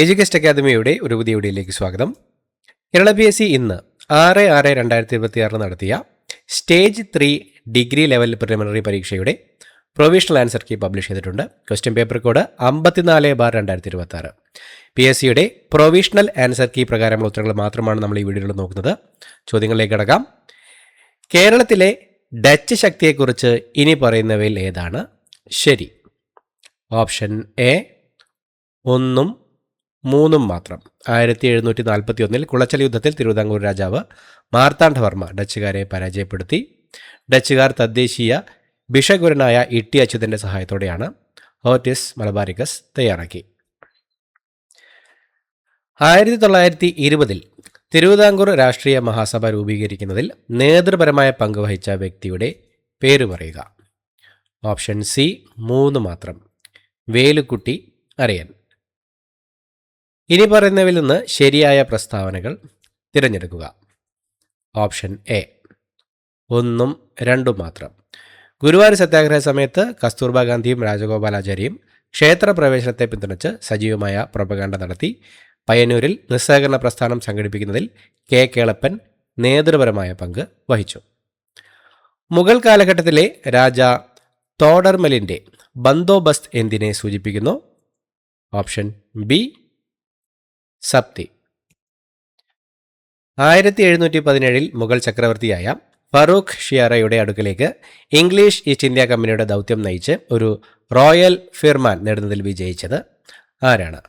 Education അക്കാദമിയുടെ ഒരു പുതിയ വീഡിയോയിലേക്ക് സ്വാഗതം. കേരള PSC ഇന്ന് 6/6/2026 നടത്തിയ സ്റ്റേജ് 3 ഡിഗ്രി ലെവൽ പ്രിലിമിനറി പരീക്ഷയുടെ പ്രൊവിഷണൽ ആൻസർ കീ പബ്ലിഷ് ചെയ്തിട്ടുണ്ട്. Question paper code 54/2026. PSCയുടെ പ്രൊവിഷണൽ ആൻസർ കീ പ്രകാരമുള്ള ഉത്തരങ്ങൾ മാത്രമാണ് നമ്മൾ ഈ വീഡിയോയിൽ നോക്കുന്നത്. ചോദ്യങ്ങളിലേക്ക് കടക്കാം. കേരളത്തിലെ ഡച്ച് ശക്തിയെക്കുറിച്ച് ഇനി പറയുന്നവയിൽ ഏതാണ് ശരി? ഓപ്ഷൻ എ 1ഉം 3ഉം മാത്രം. 1741 കുളച്ചൽ യുദ്ധത്തിൽ തിരുവിതാംകൂർ രാജാവ് മാർത്താണ്ഡവർമ്മ ഡച്ചുകാരെ പരാജയപ്പെടുത്തി. ഡച്ചുകാർ തദ്ദേശീയ ഭിഷഗ്വരനായ ഇട്ടി അച്യുതന്റെ സഹായത്തോടെയാണ് ഹോർട്ടിസ് മലബാരിക്കസ് തയ്യാറാക്കി. 1920 തിരുവിതാംകൂർ രാഷ്ട്രീയ മഹാസഭ രൂപീകരിക്കുന്നതിൽ നേതൃപരമായ പങ്കുവഹിച്ച വ്യക്തിയുടെ പേര് പറയുക. ഓപ്ഷൻ സി 3 മാത്രം. വേലുക്കുട്ടി അരയൻ. ഇനി പറയുന്നവയിൽ നിന്ന് ശരിയായ പ്രസ്താവനകൾ തിരഞ്ഞെടുക്കുക. ഓപ്ഷൻ എ 1ഉം 2ഉം മാത്രം. ഗുരുവായൂർ സത്യാഗ്രഹ സമയത്ത് കസ്തൂർബാ ഗാന്ധിയും രാജഗോപാലാചാര്യയും ക്ഷേത്രപ്രവേശനത്തെ പിന്തുണച്ച് സജീവമായ പ്രൊപഗാൻഡ നടത്തി. പയ്യന്നൂരിൽ നിസ്സഹകരണ പ്രസ്ഥാനം സംഘടിപ്പിക്കുന്നതിൽ കെ കേളപ്പൻ നേതൃപരമായ പങ്ക് വഹിച്ചു. മുഗൾ കാലഘട്ടത്തിലെ രാജ തോഡർമലിൻ്റെ ബന്ദോബസ്ത് എന്തിനെ സൂചിപ്പിക്കുന്നു? Option B സപ്തി. 1717 മുഗൾ ചക്രവർത്തിയായ ഫറൂഖ് ഷിയാറയുടെ അടുക്കലേക്ക് ഇംഗ്ലീഷ് ഈസ്റ്റ് ഇന്ത്യ കമ്പനിയുടെ ദൗത്യം നയിച്ച് ഒരു റോയൽ ഫിർമാൻ നേടുന്നതിൽ വിജയിച്ചത് ആരാണ്?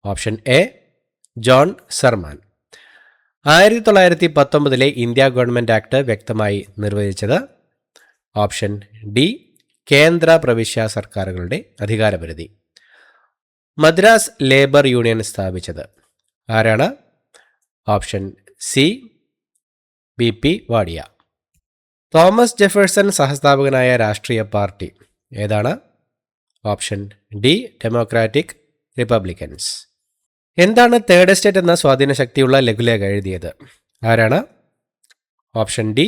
Option A John Surman. 1919 India government act വ്യക്തമായി നിർവചിച്ചത്? ഓപ്ഷൻ ഡി കേന്ദ്ര പ്രവിശ്യ സർക്കാരുകളുടെ അധികാരപരിധി. മദ്രാസ് ലേബർ യൂണിയൻ സ്ഥാപിച്ചത് ആരാണ്? ഓപ്ഷൻ സി BP വാഡിയ. തോമസ് ജെഫേഴ്സൺ സഹസ്ഥാപകനായ രാഷ്ട്രീയ പാർട്ടി ഏതാണ്? Option D democratic republicans. എന്താണ് തേർഡ് എസ്റ്റേറ്റ് എന്ന സ്വാധീന ശക്തിയുള്ള ലഘുലേഖ എഴുതിയത് ആരാണ്? Option D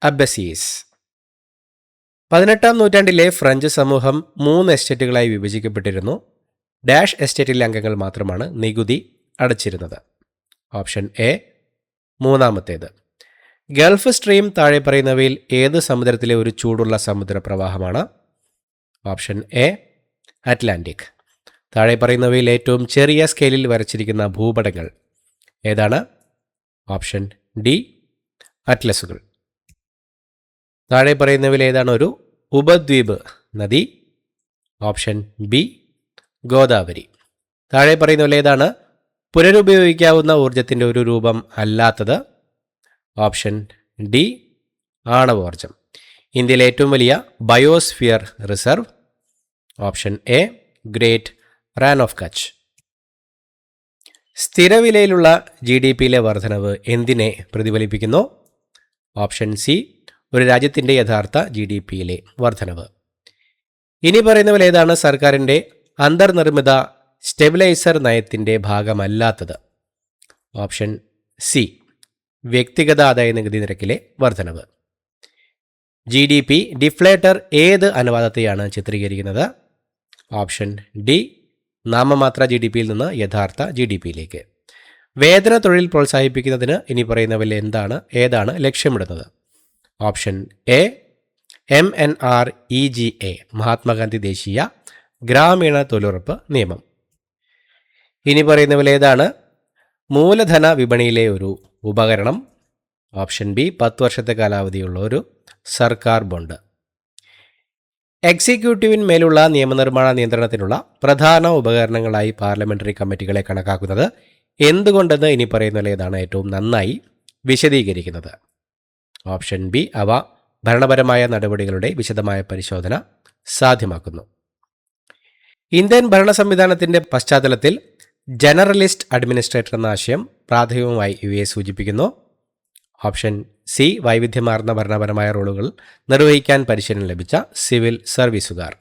അബ്ബസീസ്. 18ാം നൂറ്റാണ്ടിലെ ഫ്രഞ്ച് സമൂഹം 3 എസ്റ്റേറ്റുകളായി വിഭജിക്കപ്പെട്ടിരുന്നു. ഡാഷ് എസ്റ്റേറ്റിലെ അംഗങ്ങൾ മാത്രമാണ് നികുതി അടച്ചിരുന്നത്. ഓപ്ഷൻ എ മൂന്നാമത്തേത്. ഗൾഫ് സ്ട്രീം താഴെ പറയുന്നവയിൽ ഏത് സമുദ്രത്തിലെ ഒരു ചൂടുള്ള സമുദ്ര പ്രവാഹമാണ്? Option A Atlantic. താഴെ പറയുന്നവയിൽ ഏറ്റവും ചെറിയ സ്കെയിലിൽ വരച്ചിരിക്കുന്ന ഭൂപടങ്ങൾ ഏതാണ്? ഓപ്ഷൻ ഡി അറ്റ്ലസുകൾ. താഴെ പറയുന്നവയിൽ ഏതാണ് ഒരു ഉപദ്വീപ് നദി? Option B Godavari. താഴെ പറയുന്നവയിൽ ഏതാണ് പുനരുപയോഗിക്കാവുന്ന ഊർജത്തിൻ്റെ ഒരു രൂപം അല്ലാത്തത്? ഓപ്ഷൻ ഡി ആണവോർജം. ഇന്ത്യയിലെ ഏറ്റവും വലിയ biosphere reserve? Option A great Rann of Kutch. സ്ഥിരവിലയിലുള്ള GDPയിലെ വർധനവ് എന്തിനെ പ്രതിഫലിപ്പിക്കുന്നു? ഓപ്ഷൻ സി ഒരു രാജ്യത്തിൻ്റെ യഥാർത്ഥ GDPയിലെ വർധനവ്. ഇനി പറയുന്നവയിൽ ഏതാണ് സർക്കാരിൻ്റെ അന്തർനിർമ്മിത സ്റ്റെബിലൈസർ നയത്തിൻ്റെ ഭാഗമല്ലാത്തത്? ഓപ്ഷൻ സി വ്യക്തിഗത ആദായ നികുതി നിരക്കിലെ വർധനവ്. GDP ഡിഫ്ലേറ്റർ ഏത് അനുപാതത്തെയാണ് ചിത്രീകരിക്കുന്നത്? ഓപ്ഷൻ ഡി നാമമാത്ര GDPയിൽ നിന്ന് യഥാർത്ഥ GDPയിലേക്ക്. വേതന തൊഴിൽ പ്രോത്സാഹിപ്പിക്കുന്നതിന് ഇനി പറയുന്നവയിൽ ഏതാണ് ലക്ഷ്യമിടുന്നത്? ഓപ്ഷൻ എ MNREGA മഹാത്മാഗാന്ധി ദേശീയ ഗ്രാമീണ തൊഴിലുറപ്പ് നിയമം. ഇനി പറയുന്നവയിൽ ഏതാണ് മൂലധന വിപണിയിലെ ഒരു ഉപകരണം? ഓപ്ഷൻ ബി 10 വർഷത്തെ കാലാവധിയുള്ള ഒരു സർക്കാർ ബോണ്ട്. എക്സിക്യൂട്ടീവിന്മേലുള്ള നിയമനിർമ്മാണ നിയന്ത്രണത്തിനുള്ള പ്രധാന ഉപകരണങ്ങളായി പാർലമെന്ററി കമ്മിറ്റികളെ കണക്കാക്കുന്നത് എന്തുകൊണ്ടെന്ന് ഇനി പറയുന്നതിൽ ഏതാണ് ഏറ്റവും നന്നായി വിശദീകരിക്കുന്നത്? ഓപ്ഷൻ ബി അവ ഭരണപരമായ നടപടികളുടെ വിശദമായ പരിശോധന സാധ്യമാക്കുന്നു. ഇന്ത്യൻ ഭരണ സംവിധാനത്തിൻ്റെ പശ്ചാത്തലത്തിൽ ജനറലിസ്റ്റ് അഡ്മിനിസ്ട്രേറ്റർ എന്ന ആശയം പ്രാഥമികമായി ഇവയെ സൂചിപ്പിക്കുന്നു. ഓപ്ഷൻ സി വൈവിധ്യമാർന്ന ഭരണപരമായ റോളുകൾ നിർവഹിക്കാൻ പരിശീലനം ലഭിച്ച സിവിൽ സർവീസുകാർ.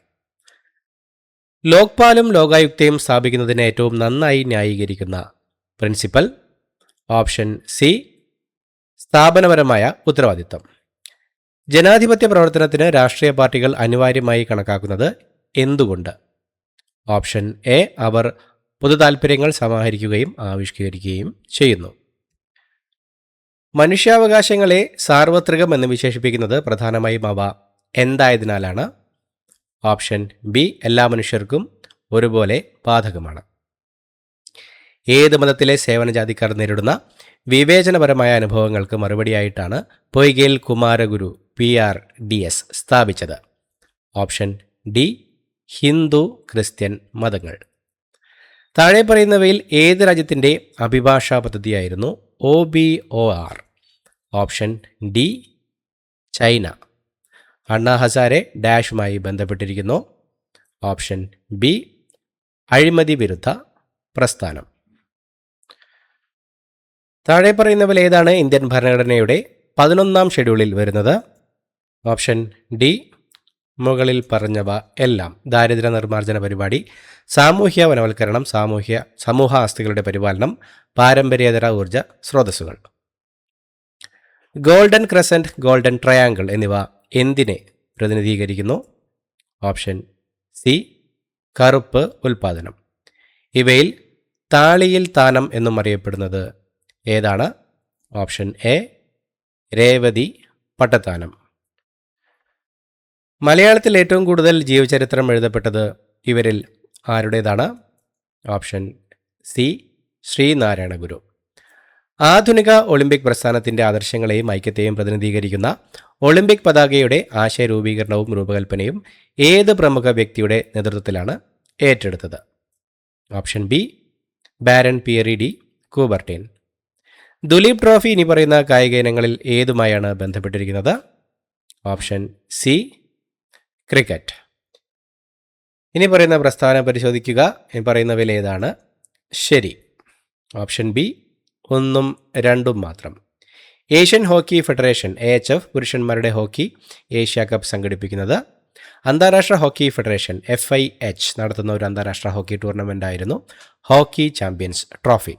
ലോക്പാലും ലോകായുക്തയും സ്ഥാപിക്കുന്നതിന് ഏറ്റവും നന്നായി ന്യായീകരിക്കുന്ന പ്രിൻസിപ്പൽ? ഓപ്ഷൻ സി സ്ഥാപനപരമായ ഉത്തരവാദിത്തം. ജനാധിപത്യ പ്രവർത്തനത്തിന് രാഷ്ട്രീയ പാർട്ടികൾ അനിവാര്യമായി കണക്കാക്കുന്നത് എന്തുകൊണ്ട്? ഓപ്ഷൻ എ അവർ പൊതു താൽപ്പര്യങ്ങൾ സമാഹരിക്കുകയും ആവിഷ്കരിക്കുകയും ചെയ്യുന്നു. മനുഷ്യാവകാശങ്ങളെ സാർവത്രികം എന്ന് വിശേഷിപ്പിക്കുന്നത് പ്രധാനമായും അവ എന്തായതിനാലാണ്? ഓപ്ഷൻ ബി, എല്ലാ മനുഷ്യർക്കും ഒരുപോലെ ബാധകമാണ്. ഏത് മതത്തിലെ സേവനജാതിക്കാർ നേരിടുന്ന വിവേചനപരമായ അനുഭവങ്ങൾക്ക് മറുപടിയായിട്ടാണ് പൊയ്കയിൽ കുമാരഗുരു PRDS സ്ഥാപിച്ചത്? ഓപ്ഷൻ ഡി, ഹിന്ദു ക്രിസ്ത്യൻ മതങ്ങൾ. താഴെ പറയുന്നവയിൽ ഏത് രാജ്യത്തിൻ്റെ അഭിഭാഷാ പദ്ധതിയായിരുന്നു OBOR? Option D, China. അണ്ണാ ഹസാരെ ഡാഷുമായി ബന്ധപ്പെട്ടിരിക്കുന്നു? ഓപ്ഷൻ ബി, അഴിമതി വിരുദ്ധ പ്രസ്ഥാനം. താഴെ പറയുന്നവയിൽ ഏതാണ് ഇന്ത്യൻ ഭരണഘടനയുടെ 11ാം ഷെഡ്യൂളിൽ വരുന്നത്? ഓപ്ഷൻ ഡി, മുകളിൽ പറഞ്ഞവ എല്ലാം. ദാരിദ്ര്യ നിർമ്മാർജ്ജന പരിപാടി, സാമൂഹ്യ വനവൽക്കരണം, സമൂഹ ആസ്തികളുടെ പരിപാലനം, പാരമ്പര്യേതര ഊർജ സ്രോതസ്സുകൾ. ഗോൾഡൻ ക്രസൻറ്റ്, ഗോൾഡൻ ട്രയാങ്കിൾ എന്നിവ എന്തിനെ പ്രതിനിധീകരിക്കുന്നു? ഓപ്ഷൻ സി, കറുപ്പ് ഉൽപാദനം. ഇവയിൽ താളിയിൽ താനം എന്നും അറിയപ്പെടുന്നത് ഏതാണ്? Option A, Revathi Pattathanam. മലയാളത്തിൽ ഏറ്റവും കൂടുതൽ ജീവചരിത്രം എഴുതപ്പെട്ടത് ഇവരിൽ ആരുടേതാണ്? ഓപ്ഷൻ സി, ശ്രീനാരായണ ഗുരു. ആധുനിക ഒളിമ്പിക് പ്രസ്ഥാനത്തിൻ്റെ ആദർശങ്ങളെയും ഐക്യത്തെയും പ്രതിനിധീകരിക്കുന്ന ഒളിമ്പിക് പതാകയുടെ ആശയ രൂപീകരണവും രൂപകൽപ്പനയും ഏത് പ്രമുഖ വ്യക്തിയുടെ നേതൃത്വത്തിലാണ് ഏറ്റെടുത്തത്? Option B, Baron Pierre de Coubertin. Duleep trophy ഇനി പറയുന്ന കായിക ഇനങ്ങളിൽ ഏതുമായാണ് ബന്ധപ്പെട്ടിരിക്കുന്നത്? Option C, cricket. ഇനി പറയുന്ന പ്രസ്താവന പരിശോധിക്കുക. ഇനി പറയുന്നവയിൽ ഏതാണ് ശരി? ഓപ്ഷൻ ബി, 1ഉം 2ഉം മാത്രം. ഏഷ്യൻ ഹോക്കി ഫെഡറേഷൻ AHF പുരുഷന്മാരുടെ ഹോക്കി ഏഷ്യ കപ്പ് സംഘടിപ്പിക്കുന്നത്? അന്താരാഷ്ട്ര ഹോക്കി ഫെഡറേഷൻ FIH നടത്തുന്ന ഒരു അന്താരാഷ്ട്ര ഹോക്കി ടൂർണമെൻ്റ് ആയിരുന്നു ഹോക്കി ചാമ്പ്യൻസ് ട്രോഫി.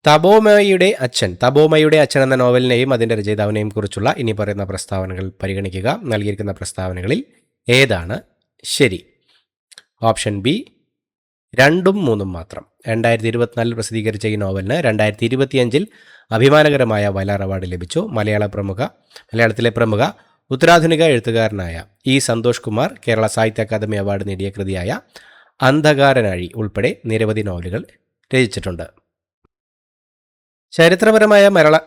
തപോമയുടെ അച്ഛൻ എന്ന നോവലിനെയും അതിൻ്റെ രചയിതാവിനെയും കുറിച്ചുള്ള ഇനി പറയുന്ന പ്രസ്താവനകൾ പരിഗണിക്കുക. നൽകിയിരിക്കുന്ന പ്രസ്താവനകളിൽ ഏതാണ് ശരി? ഓപ്ഷൻ ബി, 2ഉം 3ഉം മാത്രം. 2024 പ്രസിദ്ധീകരിച്ച ഈ നോവലിന് 2025 അഭിമാനകരമായ വയലാർ അവാർഡ് ലഭിച്ചു. മലയാളത്തിലെ പ്രമുഖ ഉത്തരാധുനിക എഴുത്തുകാരനായ സന്തോഷ് കുമാർ കേരള സാഹിത്യ അക്കാദമി അവാർഡ് നേടിയ കൃതിയായ അന്ധകാരനാഴി ഉൾപ്പെടെ നിരവധി നോവലുകൾ രചിച്ചിട്ടുണ്ട്. ചരിത്രപരമായ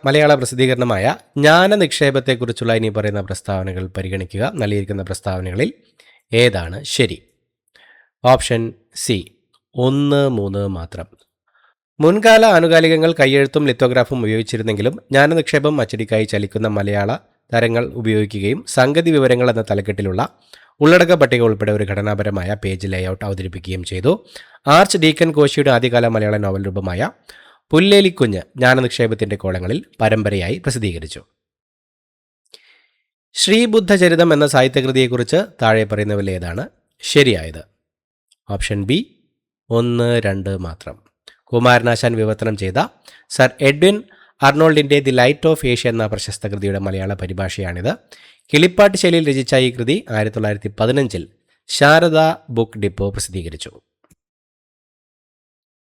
മലയാള പ്രസിദ്ധീകരണമായ ജ്ഞാനനിക്ഷേപത്തെക്കുറിച്ചുള്ള ഇനി പറയുന്ന പ്രസ്താവനകൾ പരിഗണിക്കുക. നൽകിയിരിക്കുന്ന പ്രസ്താവനകളിൽ ഏതാണ് ശരി? ഓപ്ഷൻ സി, 1, 3 മാത്രം. മുൻകാല ആനുകാലികങ്ങൾ കയ്യെഴുത്തും ലിത്തോഗ്രാഫും ഉപയോഗിച്ചിരുന്നെങ്കിലും ജ്ഞാനനിക്ഷേപം അച്ചടിക്കായി ചലിക്കുന്ന മലയാള തരങ്ങൾ ഉപയോഗിക്കുകയും സംഗതി വിവരങ്ങൾ എന്ന തലക്കെട്ടിലുള്ള ഉള്ളടക്ക പട്ടിക ഉൾപ്പെടെ ഒരു ഘടനാപരമായ പേജ് ലേഔട്ട് അവതരിപ്പിക്കുകയും ചെയ്തു. ആർച്ച് ഡീക്കൻ കോശിയുടെ ആദ്യകാല മലയാള നോവൽ രൂപമായ പുല്ലേലിക്കുഞ്ഞ് ജ്ഞാനനിക്ഷേപത്തിൻ്റെ കോളങ്ങളിൽ പരമ്പരയായി പ്രസിദ്ധീകരിച്ചു. ശ്രീബുദ്ധചരിതം എന്ന സാഹിത്യകൃതിയെക്കുറിച്ച് താഴെ പറയുന്നവയിൽ ഏതാണ് ശരിയായത്? ഓപ്ഷൻ ബി, 1, 2 മാത്രം. കുമാരനാശാൻ വിവർത്തനം ചെയ്ത സർ എഡ്വിൻ അർണോൾഡിൻ്റെ ദി ലൈറ്റ് ഓഫ് ഏഷ്യ എന്ന പ്രശസ്ത കൃതിയുടെ മലയാള പരിഭാഷയാണിത്. കിളിപ്പാട്ട് ശൈലിയിൽ രചിച്ച ഈ കൃതി 1915 ശാരദ ബുക്ക് ഡിപ്പോ പ്രസിദ്ധീകരിച്ചു.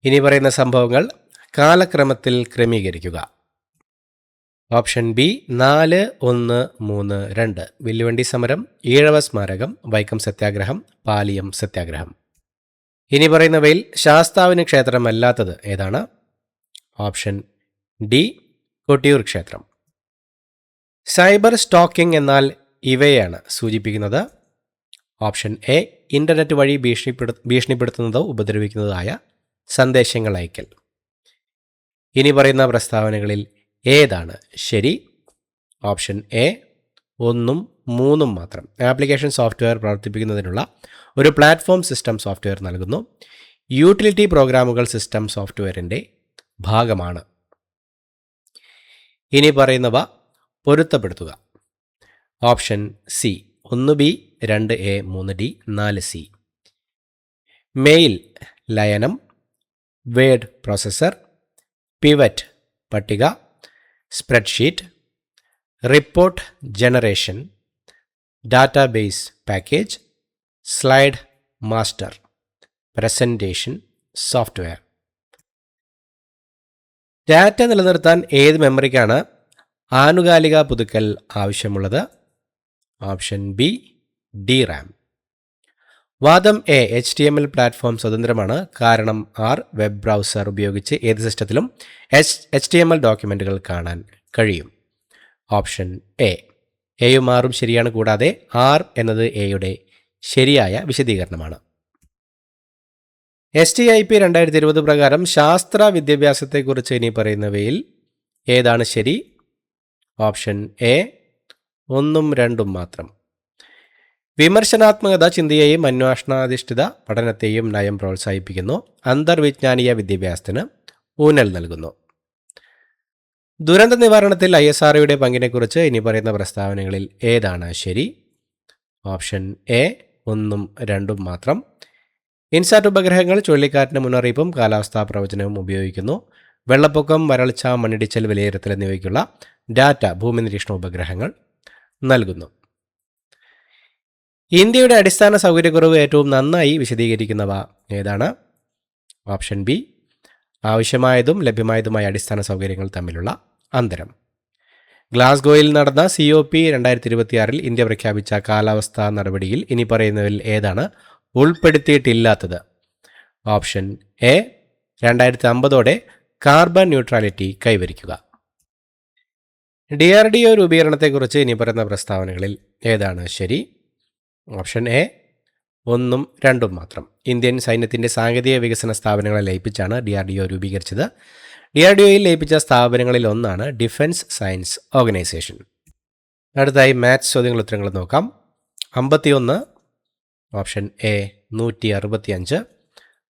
ഇനി പറയുന്ന സംഭവങ്ങൾ കാലക്രമത്തിൽ ക്രമീകരിക്കുക. Option B, 4, 1, 3, 2. വില്ലുവണ്ടി സമരം, ഈഴവ സ്മാരകം, വൈക്കം സത്യാഗ്രഹം, പാലിയം സത്യാഗ്രഹം. ഇനി പറയുന്നവയിൽ ശാസ്താവിന് ക്ഷേത്രമല്ലാത്തത് ഏതാണ്? ഓപ്ഷൻ ഡി, കൊട്ടിയൂർ ക്ഷേത്രം. സൈബർ സ്റ്റോക്കിംഗ് എന്നാൽ ഇവയാണ് സൂചിപ്പിക്കുന്നത്? ഓപ്ഷൻ എ, ഇൻ്റർനെറ്റ് വഴി ഭീഷണിപ്പെടുത്തുന്നതോ ഉപദ്രവിക്കുന്നതായ സന്ദേശങ്ങൾ അയക്കൽ. ഇനി പറയുന്ന പ്രസ്താവനകളിൽ ഏതാണ് ശരി? ഓപ്ഷൻ എ, 1ഉം 3ഉം മാത്രം. ആപ്ലിക്കേഷൻ സോഫ്റ്റ്വെയർ പ്രവർത്തിപ്പിക്കുന്നതിനുള്ള ഒരു പ്ലാറ്റ്ഫോം സിസ്റ്റം സോഫ്റ്റ്വെയർ നൽകുന്നു. യൂട്ടിലിറ്റി പ്രോഗ്രാമുകൾ സിസ്റ്റം സോഫ്റ്റ്വെയറിൻ്റെ ഭാഗമാണ്. ഇനി പറയുന്നവ പൊരുത്തപ്പെടുത്തുക. Option C, 1B, 2A, 3D, 4C. Mail ലയനം, വേഡ് പ്രോസസ്സർ, പിവറ്റ് പട്ടിക, spreadsheet, report generation, database package, slide master. Presentation software. Data നിലനിർത്താൻ ഏത് മെമ്മറിക്കാണ് ആനുകാലിക പുതുക്കൽ ആവശ്യമുള്ളത്? Option B DRAM. വാദം എ HTML പ്ലാറ്റ്ഫോം സ്വതന്ത്രമാണ്, കാരണം R വെബ് ബ്രൗസർ ഉപയോഗിച്ച് ഏത് സിസ്റ്റത്തിലും HTML ഡോക്യുമെൻറ്റുകൾ കാണാൻ കഴിയും. ഓപ്ഷൻ എ എയും ആറും ശരിയാണ്, കൂടാതെ R എന്നത് എയുടെ ശരിയായ വിശദീകരണമാണ്. STIP 2020 പ്രകാരം ശാസ്ത്ര വിദ്യാഭ്യാസത്തെക്കുറിച്ച് ഇനി പറയുന്നവയിൽ ഏതാണ് ശരി? ഓപ്ഷൻ എ 1ഉം 2ഉം മാത്രം. വിമർശനാത്മകത ചിന്തയെയും അന്വേഷണാധിഷ്ഠിത പഠനത്തെയും നയം പ്രോത്സാഹിപ്പിക്കുന്നു. അന്തർവിജ്ഞാനീയ വിദ്യാഭ്യാസത്തിന് ഊന്നൽ നൽകുന്നു. ദുരന്ത നിവാരണത്തിൽ ISROയുടെ പങ്കിനെക്കുറിച്ച് ഇനി പറയുന്ന പ്രസ്താവനകളിൽ ഏതാണ് ശരി? ഓപ്ഷൻ എ 1ഉം 2ഉം മാത്രം. ഇൻസാറ്റ് ഉപഗ്രഹങ്ങൾ ചുഴലിക്കാറ്റിന് മുന്നറിയിപ്പും കാലാവസ്ഥാ പ്രവചനവും ഉപയോഗിക്കുന്നു. വെള്ളപ്പൊക്കം, വരൾച്ച, മണ്ണിടിച്ചൽ വിലയിരുത്തൽ എന്നിവയ്ക്കുള്ള ഡാറ്റ ഭൂമി നിരീക്ഷണ ഉപഗ്രഹങ്ങൾ നൽകുന്നു. ഇന്ത്യയുടെ അടിസ്ഥാന സൗകര്യക്കുറവ് ഏറ്റവും നന്നായി വിശദീകരിക്കുന്നവ ഏതാണ്? ഓപ്ഷൻ ബി ആവശ്യമായതും ലഭ്യമായതുമായ അടിസ്ഥാന സൗകര്യങ്ങൾ തമ്മിലുള്ള അന്തരം. ഗ്ലാസ്ഗോയിൽ നടന്ന COP 2026 ഇന്ത്യ പ്രഖ്യാപിച്ച കാലാവസ്ഥാ നടപടിയിൽ ഇനി പറയുന്നതിൽ ഏതാണ് ഉൾപ്പെടുത്തിയിട്ടില്ലാത്തത്? ഓപ്ഷൻ എ 2050 കാർബൺ ന്യൂട്രാലിറ്റി കൈവരിക്കുക. DRDO രൂപീകരണത്തെക്കുറിച്ച് ഇനി പറയുന്ന പ്രസ്താവനകളിൽ ഏതാണ് ശരി? ഓപ്ഷൻ എ 1ഉം 2ഉം മാത്രം. ഇന്ത്യൻ സൈന്യത്തിൻ്റെ സാങ്കേതിക വികസന സ്ഥാപനങ്ങളെ ലയിപ്പിച്ചാണ് DRDO രൂപീകരിച്ചത്. DRDOയിൽ ലയിപ്പിച്ച സ്ഥാപനങ്ങളിൽ ഒന്നാണ് ഡിഫൻസ് സയൻസ് ഓർഗനൈസേഷൻ. അടുത്തായി മാത്സ് ചോദ്യങ്ങൾ ഉത്തരങ്ങൾ നോക്കാം. 51 option A 165,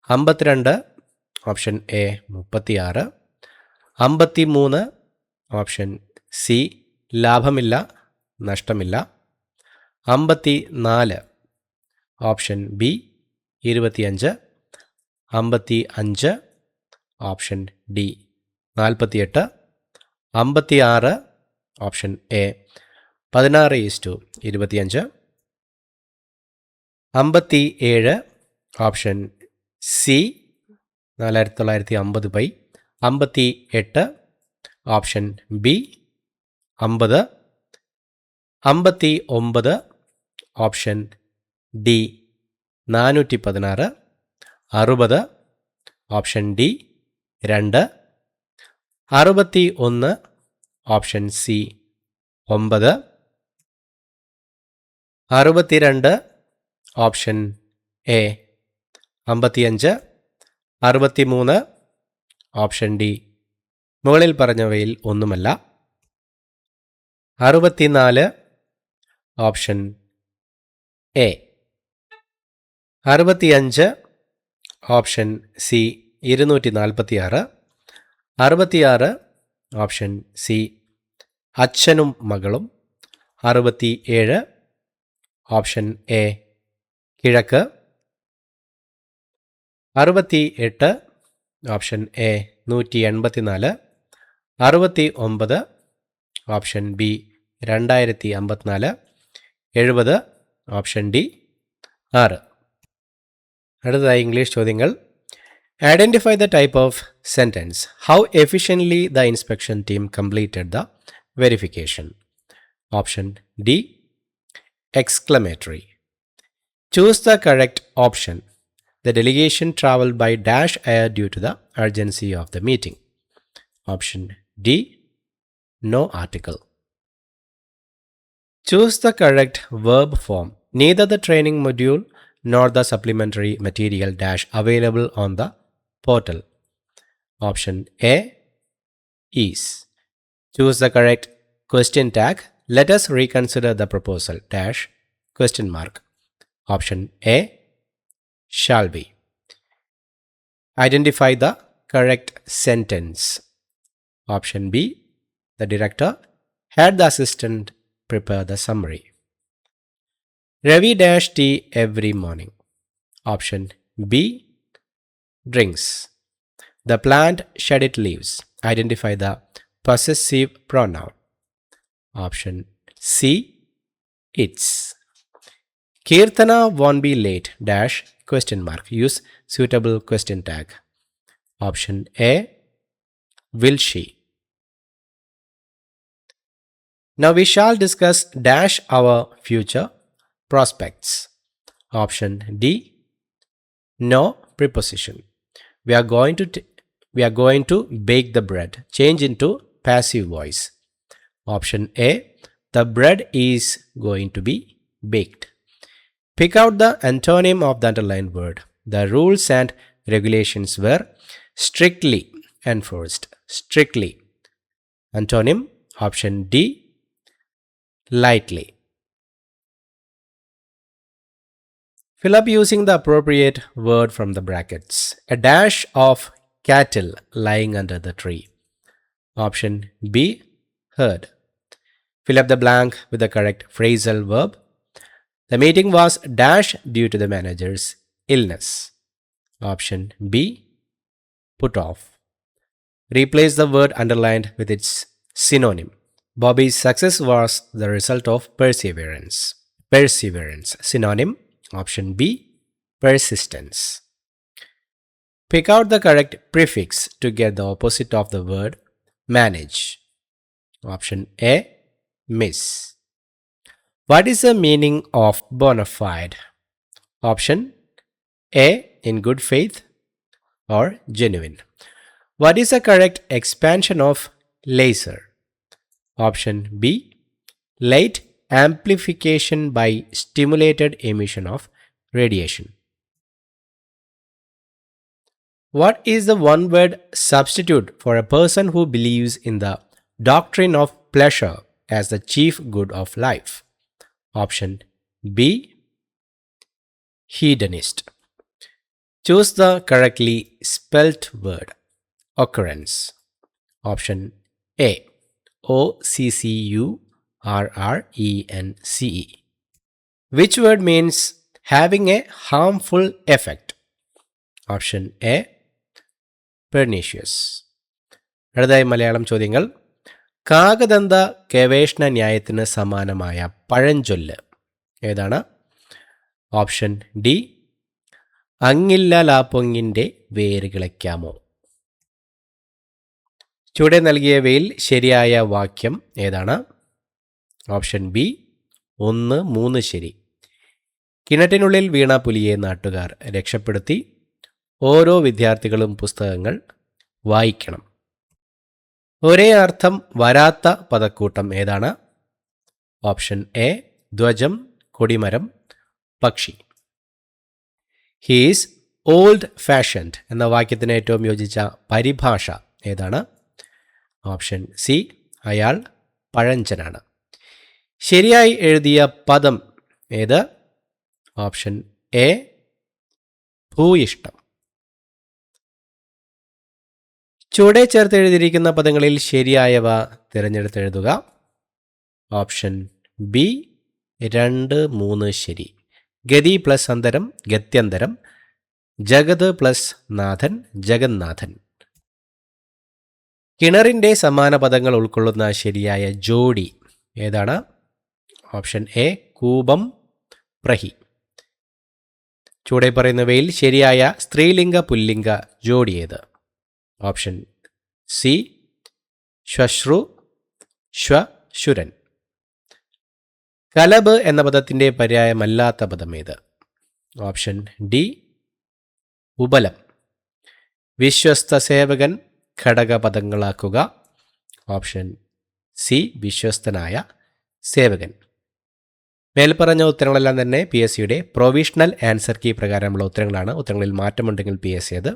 52 option A 36, 53 option C ലാഭമില്ല നഷ്ടമില്ല, 54 option B 25, 55 option D 48, 56 option A 16:25, 57 option C 4950 pi, 58 option B 50, 59 option D 416, 60 option D 2, 61 option C 9, 62 option A, 55, 63 option D മുകളിൽ പറഞ്ഞവയിൽ ഒന്നുമല്ല, 64 option A, 65 option C 246, 66 option C അച്ഛനും മകളും, 67 option A കിഴക്ക്, 68 option A 184, 69 option B 2054, 70 option D 6. അടുത്തതായി English ചോദ്യങ്ങൾ. Identify the type of sentence. How efficiently the inspection team completed the verification. Option D exclamatory. Choose the correct option. The delegation traveled by dash air due to the urgency of the meeting. Option D, no article. Choose the correct verb form. Neither the training module nor the supplementary material dash available on the portal. Option A is. Choose the correct question tag. Let us reconsider the proposal dash question mark. Option A shall be. Identify the correct sentence. Option B, the director had the assistant prepare the summary. Ravi dash tea every morning. Option B, drinks. The plant shed its leaves. Identify the possessive pronoun. Option C, its. Kirtana won't be late dash question mark. Use suitable question tag. Option A, will she? Now we shall discuss dash our future prospects. Option D, no preposition. We are going to bake the bread. Change into passive voice. Option A, the bread is going to be baked. Pick out the antonym of the underlined word. The rules and regulations were strictly enforced. Strictly. Antonym, option D, lightly. Fill up using the appropriate word from the brackets. A dash of cattle lying under the tree. Option B, heard. Fill up the blank with the correct phrasal verb. The meeting was dash due to the manager's illness. Option B, put off. Replace the word underlined with its synonym. Bobby's success was the result of perseverance. Perseverance. Synonym, option B, persistence. Pick out the correct prefix to get the opposite of the word manage. Option A, miss. What is the meaning of bona fide? Option A, in good faith or genuine. What is the correct expansion of laser? Option B, light amplification by stimulated emission of radiation. What is the one-word substitute for a person who believes in the doctrine of pleasure as the chief good of life? Option B, hedonist. Choose the correctly spelt word. Occurrence. Option A, OCCURRENCE. Which word means having a harmful effect? Option A, pernicious. അടുത്തതായി മലയാളം ചോദ്യങ്ങൾ. കാകദന്ത ഗവേഷണ ന്യായത്തിന് സമാനമായ പഴഞ്ചൊല്ല് ഏതാണ്? Option D, അങ്ങില്ല ലാപ്പൊങ്ങിൻ്റെ വേര് കിളയ്ക്കാമോ. ചുവടെ നൽകിയവയിൽ ശരിയായ വാക്യം ഏതാണ്? ഓപ്ഷൻ ബി, 1, 3 ശരി. കിണറ്റിനുള്ളിൽ വീണ പുലിയെ നാട്ടുകാർ രക്ഷപ്പെടുത്തി. ഓരോ വിദ്യാർത്ഥികളും പുസ്തകങ്ങൾ വായിക്കണം. ഒരേ അർത്ഥം വരാത്ത പദക്കൂട്ടം ഏതാണ്? ഓപ്ഷൻ എ, ധ്വജം, കൊടിമരം, പക്ഷി. ഹീസ് ഓൾഡ് ഫാഷൻഡ് എന്ന വാക്യത്തിന് ഏറ്റവും യോജിച്ച പരിഭാഷ ഏതാണ്? ഓപ്ഷൻ സി, അയാൾ പഴഞ്ചനാണ്. ശരിയായി എഴുതിയ പദം ഏത്? ഓപ്ഷൻ എ, ഭൂയിഷ്ടം. ചുവടെ ചേർത്ത് എഴുതിയിരിക്കുന്ന പദങ്ങളിൽ ശരിയായവ തിരഞ്ഞെടുത്തെഴുതുക. ഓപ്ഷൻ ബി, 2, 3 ശരി. ഗതി പ്ലസ് അന്തരം ഗത്യന്തരം. ജഗത് പ്ലസ് നാഥൻ ജഗന്നാഥൻ. കിണറിൻ്റെ സമാന പദങ്ങൾ ഉൾക്കൊള്ളുന്ന ശരിയായ ജോഡി ഏതാണ്? ഓപ്ഷൻ എ, കൂപം, പ്രഹി. ചുവടെ പറയുന്നവയിൽ ശരിയായ സ്ത്രീലിംഗ പുല്ലിംഗ ജോഡി ഏത്? Option C, ശ്വശ്രു, ശ്വശുരൻ. കലബ് എന്ന പദത്തിൻ്റെ പര്യായമല്ലാത്ത പദം ഏത്? ഓപ്ഷൻ ഡി, ഉപലം. വിശ്വസ്ത സേവകൻ ഘടകപദങ്ങളാക്കുക. ഓപ്ഷൻ സി, വിശ്വസ്തനായ സേവകൻ. മേൽപ്പറഞ്ഞ ഉത്തരങ്ങളെല്ലാം തന്നെ PSCയുടെ പ്രൊവിഷണൽ ആൻസർ കീ പ്രകാരമുള്ള ഉത്തരങ്ങളാണ്. ഉത്തരങ്ങളിൽ മാറ്റമുണ്ടെങ്കിൽ PSC അത്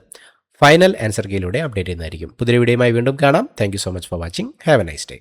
ഫൈനൽ ആൻസർ കീയിലൂടെ അപ്ഡേറ്റ് ചെയ്യുന്നതായിരിക്കും. പുതിയ വീഡിയോയുമായി വീണ്ടും കാണാം. Thank you so much for watching. Have A nice day.